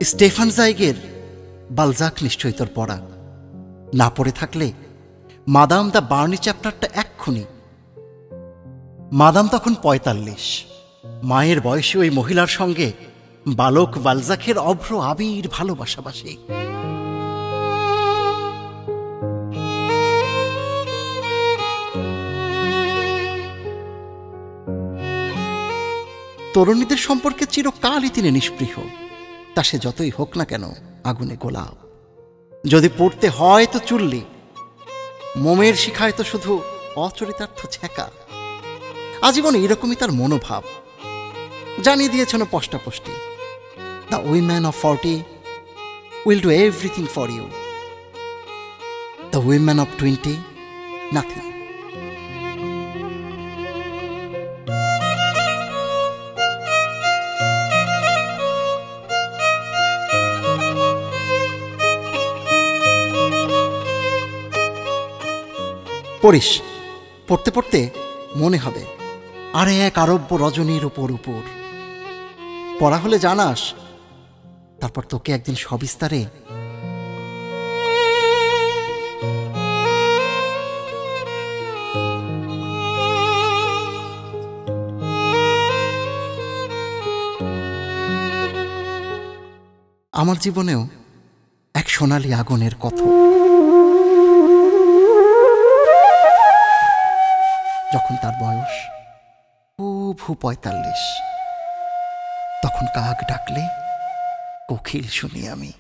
Stefan জাইগের Balzac নিশ্চয়ই তোর পড়া, না পড়ে থাকলে মাদাম দ্য বার্নি চ্যাপ্টারটা এক্ষুনি। মাদাম তখন ৪৫, মায়ের বয়সী ওই মহিলার সঙ্গে বালক বালজাকের অভ্র আবির ভালোবাসাবাসি। তরুণীদের সম্পর্কে চিরকালই তিনি নিষ্পৃহ, তা সে যতই হোক না কেন আগুনে গোলাপ। যদি পড়তে হয় তো চুল্লি, মোমের শিখায় তো শুধু অচরিতার্থ ছ্যাঁকা। আজীবন এরকমই তার মনোভাব, জানিয়ে দিয়েছেন স্পষ্টপষ্টি। The women of 40 will do everything for you, the women of 20 nothing. পড়িস, পড়তে পড়তে মনে হবে আরে এক আরব্য রজনীর উপর উপর। পড়া হলে জানাস, তারপর তোকে একদিন সবিস্তারে আমার জীবনেও এক সোনালী আগুনের কথা। যখন তার বয়স খুব ৪৫, তখন কাক ডাকলে কোকিল শুনি আমি।